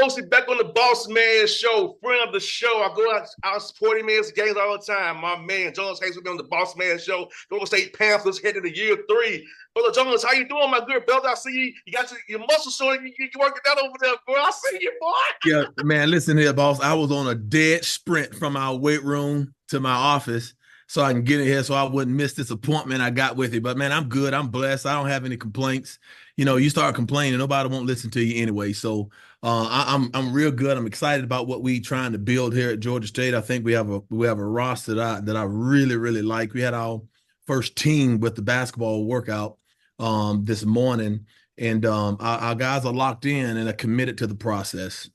folks, we're back on the Bossman show, friend of the show. I go out supporting man's games all the time. My man, Jonas Hayes, with me on the Bossman show. Golden State Panthers heading to year 3. Brother Jonas, how you doing, my good brother? I see you. You got your muscles showing. You working out over there, bro. I see you, boy. Yeah, man, listen here, boss. I was on a dead sprint from our weight room to my office so I can get in here so I wouldn't miss this appointment I got with you. But man, I'm good. I'm blessed. I don't have any complaints. You start complaining, nobody won't listen to you anyway. So I'm real good. I'm excited about what we trying to build here at Georgia State. I think we have a roster that I really, really like. We had our first team with the basketball workout this morning. And our guys are locked in and are committed to the process.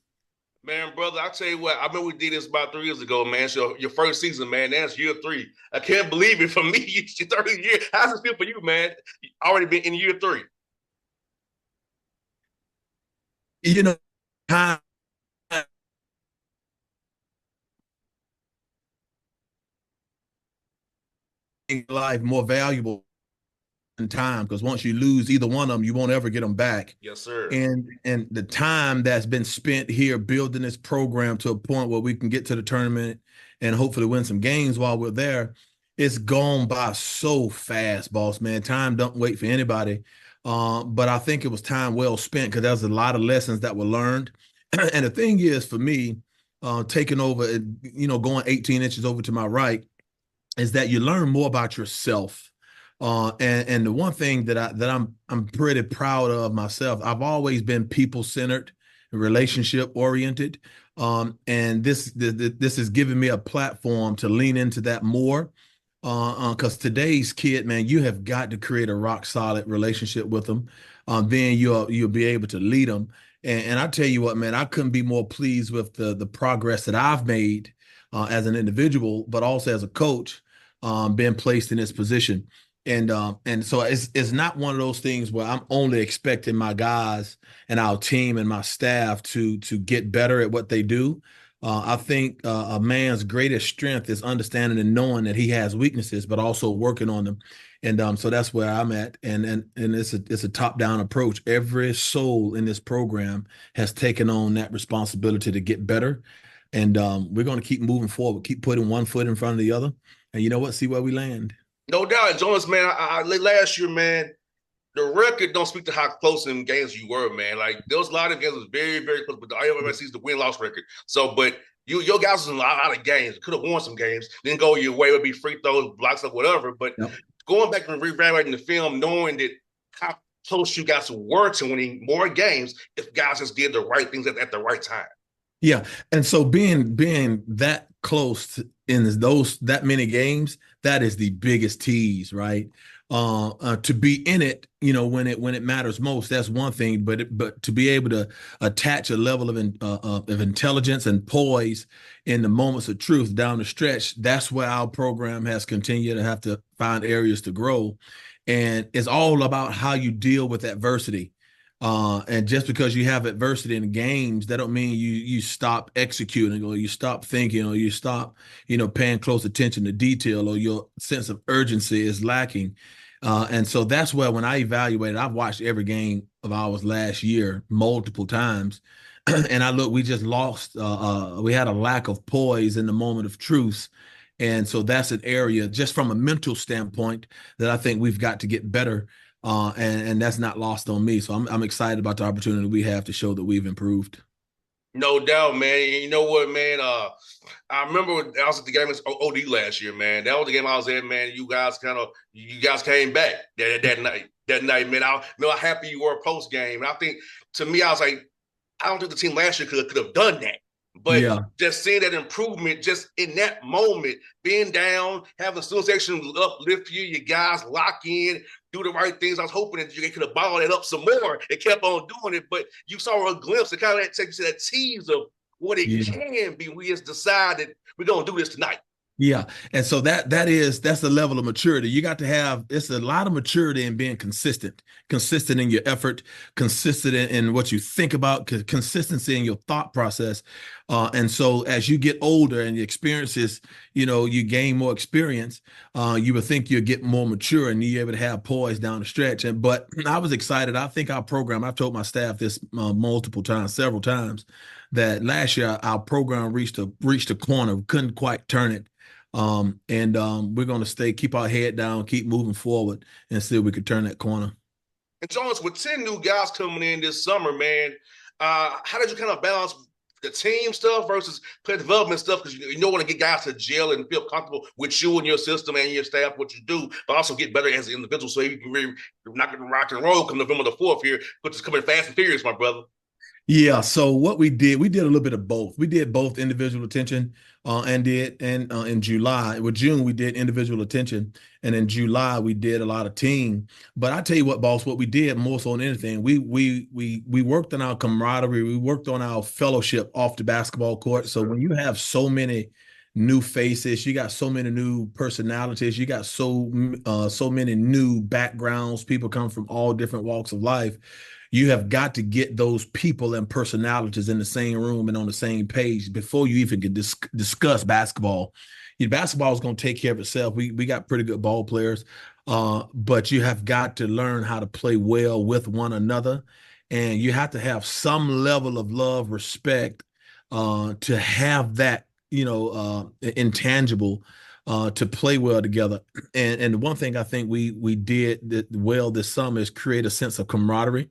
Man, brother, I tell you what, I remember we did this about 3 years ago, man. So your first season, man, that's year 3. I can't believe it for me. It's your 30th year. How's it feel for you, man? You already been in year 3. You know, time in life more valuable than time, because once you lose either one of them, you won't ever get them back. Yes, sir. And the time that's been spent here building this program to a point where we can get to the tournament and hopefully win some games while we're there, it's gone by so fast, boss man. Time don't wait for anybody. But I think it was time well spent because there's a lot of lessons that were learned. And the thing is, for me, taking over, going 18 inches over to my right, is that you learn more about yourself. And the one thing I'm pretty proud of myself, I've always been people centered, relationship oriented, and this has given me a platform to lean into that more. Because today's kid, man, you have got to create a rock solid relationship with them. Then you'll be able to lead them. And I tell you what, man, I couldn't be more pleased with the progress that I've made as an individual, but also as a coach, being placed in this position. And so it's not one of those things where I'm only expecting my guys and our team and my staff to get better at what they do. I think a man's greatest strength is understanding and knowing that he has weaknesses, but also working on them. And so that's where I'm at. And it's a top-down approach. Every soul in this program has taken on that responsibility to get better. And we're going to keep moving forward, keep putting one foot in front of the other. And you know what? See where we land. No doubt, Jonas, man. Last year, man, the record don't speak to how close in games you were, man. Like there was a lot of games that was very, very close, but everybody sees the win-loss record. So, but your guys was in a lot of games. Could have won some games. Didn't go your way. It would be free throws, blocks, or whatever. But yep. Going back and reevaluating the film, knowing that how close you guys were to winning more games if guys just did the right things at the right time. Yeah, and so being that close in that many games, that is the biggest tease, right? To be in it, when it matters most, that's one thing. But to be able to attach a level of intelligence and poise in the moments of truth down the stretch, that's where our program has continued to have to find areas to grow, and it's all about how you deal with adversity. And just because you have adversity in games, that don't mean you stop executing or you stop thinking or you stop, paying close attention to detail, or your sense of urgency is lacking. And so that's where, when I evaluated, I've watched every game of ours last year multiple times. And we just lost. We had a lack of poise in the moment of truth. And so that's an area, just from a mental standpoint, that I think we've got to get better. And that's not lost on me. So I'm excited about the opportunity we have to show that we've improved. No doubt, man. You know what, man? I remember I was at the game against OD last year, man. That was the game I was at, man. You guys came back that night. That night, man. I know how happy you were post game. And I think, to me, I was like, I don't think the team last year could have done that. But yeah, just seeing that improvement just in that moment, being down, having the student section uplift you guys lock in, do the right things. I was hoping that you could have balled it up some more and kept on doing it. But you saw a glimpse, it kind of takes you to that tease of what it can be. We just decided we're going to do this tonight. Yeah. And so that's the level of maturity. You got to have, it's a lot of maturity in being consistent in your effort, consistent in what you think about, consistency in your thought process. And so as you get older and the experiences, you gain more experience, you would think you'll get more mature and you're able to have poise down the stretch. But I was excited. I think our program, I've told my staff this multiple times, several times, that last year our program reached a corner, we couldn't quite turn it. We're going to keep our head down, keep moving forward, and see if we could turn that corner. And Jonas, with 10 new guys coming in this summer, man, how did you kind of balance the team stuff versus player development stuff? Because you don't want to get guys to jail and feel comfortable with you and your system and your staff, what you do, but also get better as an individual so you can really knock it rock and roll come November the 4th here, which is coming fast and furious, my brother. Yeah, so what we did a little bit of both. We did both individual attention and in July. With June, we did individual attention, and in July we did a lot of team. But I tell you what, boss, what we did more so than anything, we worked on our camaraderie, we worked on our fellowship off the basketball court. So when you have so many new faces, you got so many new personalities, you got so many new backgrounds, people come from all different walks of life. You have got to get those people and personalities in the same room and on the same page before you even can discuss basketball. Basketball is going to take care of itself. We got pretty good ball players, but you have got to learn how to play well with one another, and you have to have some level of love, respect, to have that intangible, to play well together. And the one thing I think we did well this summer is create a sense of camaraderie.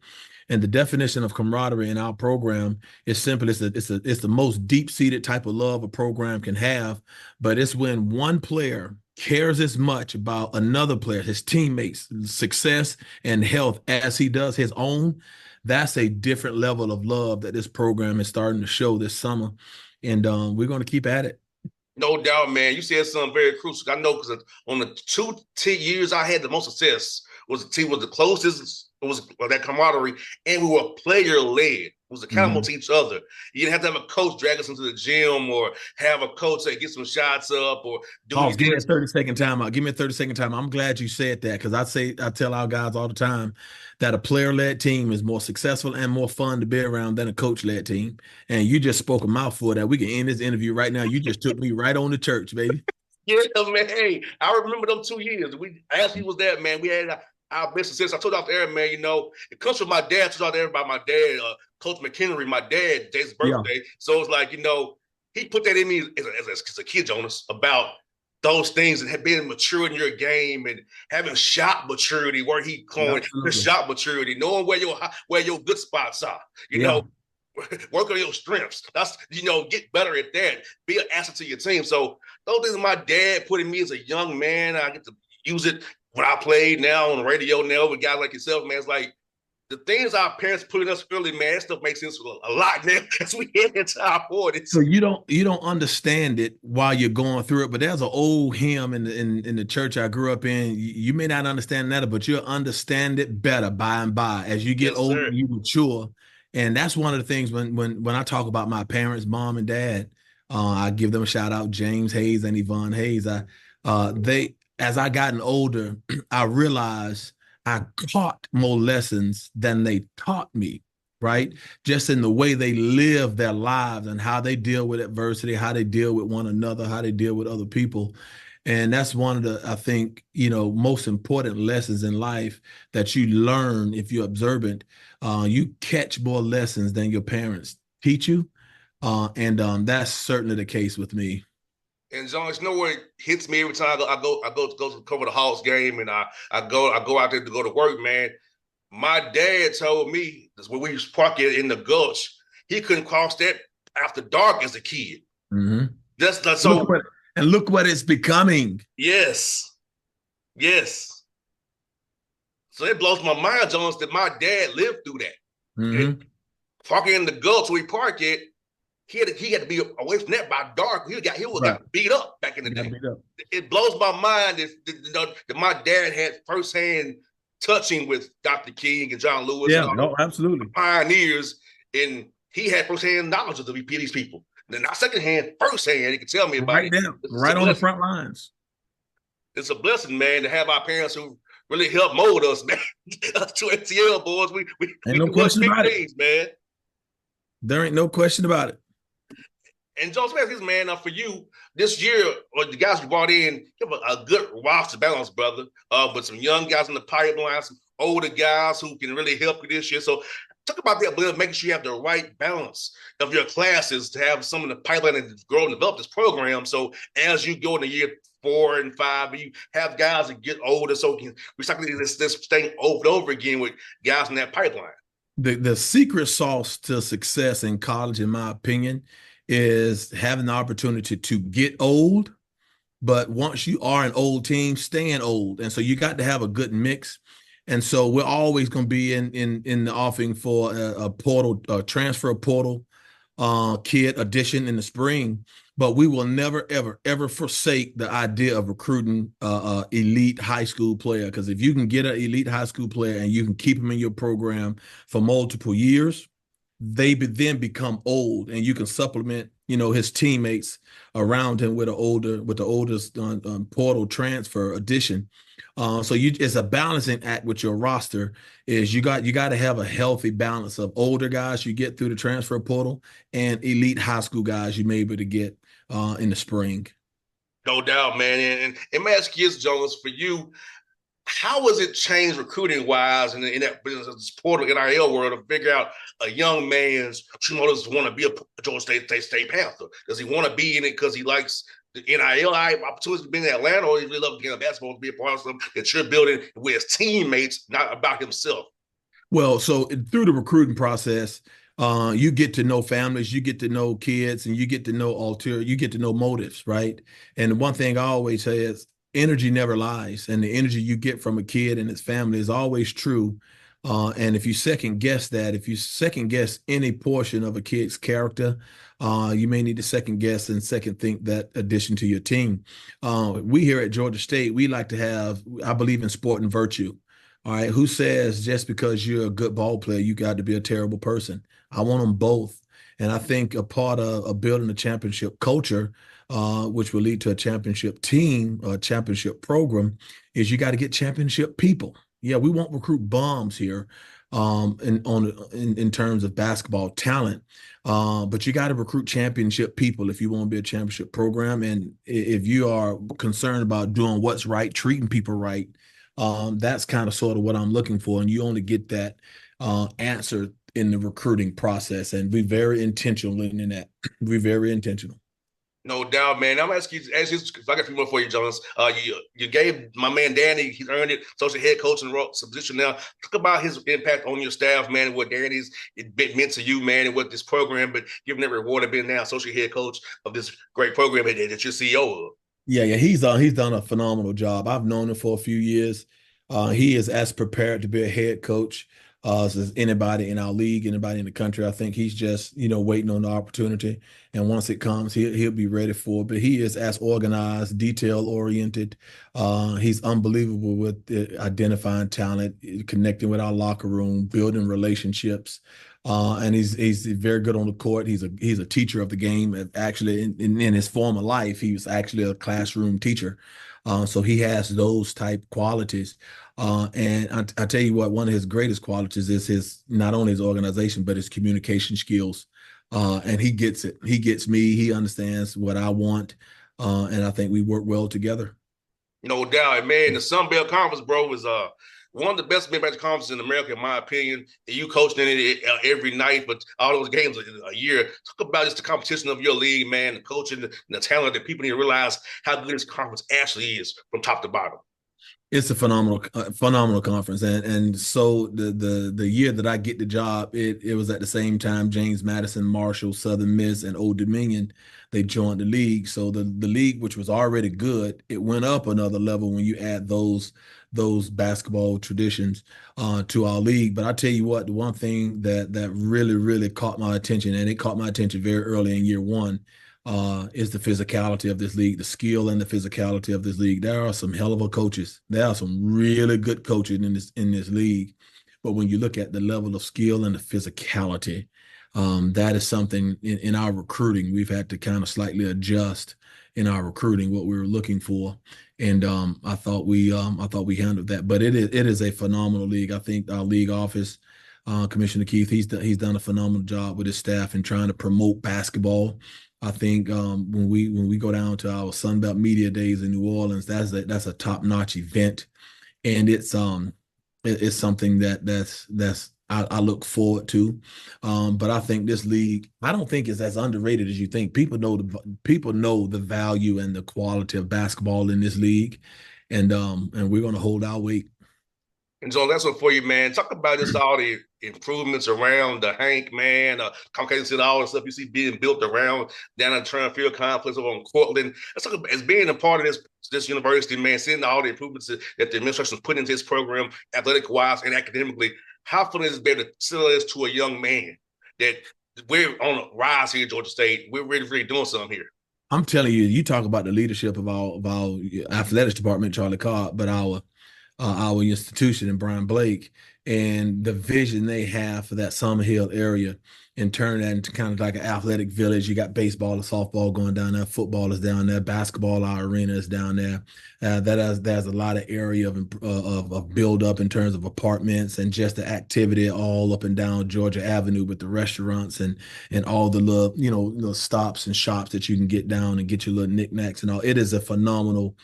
And the definition of camaraderie in our program is simple. It's the most deep-seated type of love a program can have, but it's when one player cares as much about another player, his teammates' success and health as he does his own. That's a different level of love that this program is starting to show this summer. And we're going to keep at it. No doubt, man. You said something very crucial. I know because on the 2 years I had the most success was the team was the closest. It was that camaraderie, and we were player led. It was accountable to each other. You didn't have to have a coach drag us into the gym or have a coach say get some shots up or do. Oh, give me a 30-second timeout. Give me a 30-second timeout. I'm glad you said that because I tell our guys all the time that a player-led team is more successful and more fun to be around than a coach-led team. And you just spoke a mouthful that we can end this interview right now. You just took me right on to church, baby. Yeah, man. Hey, I remember them 2 years. We actually was there, man. We had our best success. I told out there, man, it comes from my dad. I told out there about my dad, Coach McHenry, my dad, Jay's birthday. Yeah. So it's like, he put that in me as a kid, Jonas, about those things and have been mature in your game and having shot maturity, where he coined the shot maturity, knowing where your good spots are, work on your strengths. That's, get better at that. Be an asset to your team. So those things my dad put in me as a young man, I get to use it when I played now on the radio now with guys like yourself, man. It's like the things our parents put in us early, man, that stuff makes sense a lot now as we get into our 40s. So you don't understand it while you're going through it, but there's an old hymn in the church I grew up in. You may not understand that, but you'll understand it better by and by. As you get older, you mature. And that's one of the things when I talk about my parents, mom and dad, I give them a shout out, James Hayes and Yvonne Hayes. As I gotten older, I realized I caught more lessons than they taught me, right? Just in the way they live their lives and how they deal with adversity, how they deal with one another, how they deal with other people. And that's one of the, I think, most important lessons in life that you learn if you're observant. You catch more lessons than your parents teach you. And that's certainly the case with me. And Jonas, where it hits me every time I go to cover the Hawks game, and I go out there to go to work, man. My dad told me this when we was parking in the Gulch, he couldn't cross that after dark as a kid. Mm-hmm. That's not so. Look what it's becoming. Yes. So it blows my mind, Jonas, that my dad lived through that. Mm-hmm. Parking in the Gulch where he parked it. He had to be away from that by dark. He got beat up back in the day. It blows my mind that my dad had firsthand touching with Dr. King and John Lewis. Yeah, no, absolutely. Pioneers, and he had firsthand knowledge of these people. And not secondhand, firsthand, he could tell me about it. Right on the front lines. It's a blessing, man, to have our parents who really helped mold us, man. Us two ATL boys, we no question about things, man. There ain't no question about it. And Joe Smith, his man, for you this year, or the guys you brought in, you have a good roster balance, brother. But some young guys in the pipeline, some older guys who can really help you this year. So talk about that, but making sure you have the right balance of your classes to have some of the pipeline and grow and develop this program. So as you go into year 4 and 5, you have guys that get older, so we can recycle this thing over and over again with guys in that pipeline. The secret sauce to success in college, in my opinion, is having the opportunity to get old, but once you are an old team, staying old. And so you got to have a good mix. And so we're always going to be in the offing for a portal, transfer portal kid addition in the spring. But we will never, ever, ever forsake the idea of recruiting elite high school player. Because if you can get an elite high school player and you can keep them in your program for multiple years, they then become old, and you can supplement, his teammates around him with the oldest portal transfer addition. So it's a balancing act with your roster. Is you got to have a healthy balance of older guys you get through the transfer portal and elite high school guys you may be able to get in the spring. No doubt, man. And my ask you this, Jonas, for you, how has it changed recruiting wise in that business portal NIL world to figure out a young man's true motives want to be a Georgia State Panther? Does he want to be in it because he likes the NIL opportunities to be in Atlanta, or he really loves the game of basketball to be a part of something that you're building with his teammates, not about himself? Well, so through the recruiting process, you get to know families, you get to know kids, and you get to know you get to know motives, right? And one thing I always say is energy never lies, and the energy you get from a kid and his family is always true. And if you second guess that, if you second guess any portion of a kid's character, you may need to second guess and second think that addition to your team. We here at Georgia State, we like to have, I believe in sport and virtue. All right. Who says just because you're a good ball player, you got to be a terrible person? I want them both. And I think a part of building a championship culture, which will lead to a championship team, a championship program, is you got to get championship people. Yeah, we won't recruit bombs here in terms of basketball talent, but you got to recruit championship people if you want to be a championship program. And if you are concerned about doing what's right, treating people right, that's kind of sort of what I'm looking for. And you only get that answer in the recruiting process. And we're very intentional in that. We're very intentional. No doubt, man. I'm asking you, if I got a few more for you, Jonas. You gave my man Danny, he's earned it, social head coach in position now. Talk about his impact on your staff, man, and what Danny's meant to you, man, and what this program, but giving that reward of being now social head coach of this great program that you're CEO of. Yeah, he's done a phenomenal job. I've known him for a few years. He is as prepared to be a head coach as anybody in our league, anybody in the country. I think he's just waiting on the opportunity, and once it comes, he'll be ready for it. But he is as organized, detail oriented. He's unbelievable with identifying talent, connecting with our locker room, building relationships. And he's very good on the court. He's a teacher of the game. Actually, in his former life, he was actually a classroom teacher. So he has those type qualities. And I tell you what, one of his greatest qualities is his not only his organization but his communication skills. And he gets it. He gets me. He understands what I want, and I think we work well together. No doubt, man. The Sun Belt Conference, bro, is one of the best mid-major conferences in America, in my opinion. And you coaching in it every night, but all those games a year. Talk about just the competition of your league, man, the coaching, the talent that people need to realize how good this conference actually is from top to bottom. It's a phenomenal conference, and so the year that I get the job, it was at the same time James Madison, Marshall, Southern Miss, and Old Dominion they joined the league. So the league, which was already good, it went up another level when you add those basketball traditions to our league. But I tell you what, the one thing that really caught my attention, and it caught my attention very early in year one, is the physicality of this league, the skill and the physicality of this league. There are some hell of a coaches. There are some really good coaches in this league. But when you look at the level of skill and the physicality, that is something in our recruiting we've had to kind of slightly adjust in our recruiting what we were looking for. And I thought we handled that. But it is a phenomenal league. I think our league office, Commissioner Keith, he's done a phenomenal job with his staff in trying to promote basketball I think when we go down to our Sunbelt Media Days in New Orleans, that's a top-notch event, and it's something that's I look forward to. But I think this league, I don't think it's as underrated as you think. People know the value and the quality of basketball in this league, and we're going to hold our weight. And so that's one for you, man. Talk about just all the improvements around the Hank, man. Comcast and all the stuff you see being built around down at Turner Field Complex over on Cortland. Let's talk about as being a part of this university, man, seeing all the improvements that the administration put into this program, athletic wise and academically. How fun is it being to sell this to a young man that we're on a rise here at Georgia State? We're really doing something here. I'm telling you, you talk about the leadership of our athletics department, Charlie Cobb, but our institution and Brian Blake and the vision they have for that Summer Hill area and turn that into kind of like an athletic village. You got baseball and softball going down there, football is down there, basketball, our arena is down there. There's a lot of area of build up in terms of apartments and just the activity all up and down Georgia Avenue with the restaurants and all the little stops and shops that you can get down and get your little knickknacks and all. It is a phenomenal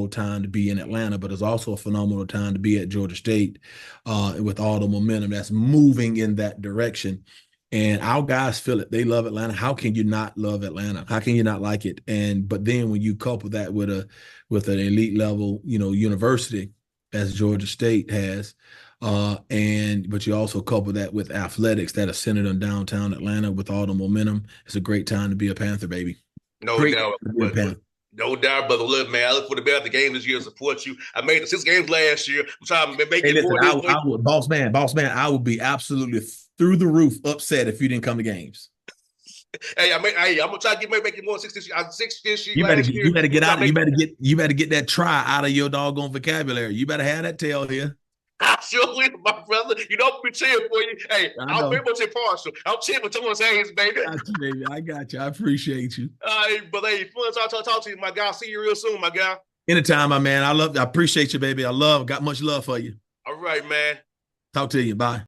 time to be in Atlanta, but it's also a phenomenal time to be at Georgia State with all the momentum that's moving in that direction. And our guys feel it. They love Atlanta. How can you not love Atlanta? How can you not like it? But then when you couple that with an elite level, university as Georgia State has, but you also couple that with athletics that are centered on downtown Atlanta with all the momentum, it's a great time to be a Panther, baby. No Great doubt. time to be a Panther. No doubt, brother. Look, man, I look for the best the game this year to support you. I made the 6 games last year. I'm trying to make Hey, it listen, more I, this way. I would, boss man, I would be absolutely through the roof upset if you didn't come to games. I'm gonna try to make it more 6 this year You better last get, year. you better I'm get trying out. to make You better get that try out of your doggone vocabulary. You better have that tail here. I sure will, my brother. You know I'm be cheering for you. Hey, I I'm very know. much impartial. I'm cheering for Thomas Hayes, baby. Got you, baby. I got you. I appreciate you. But hey, fun talk to you, my guy. I'll see you real soon, my guy. Anytime, my man. I appreciate you, baby. Got much love for you. All right, man. Talk to you. Bye.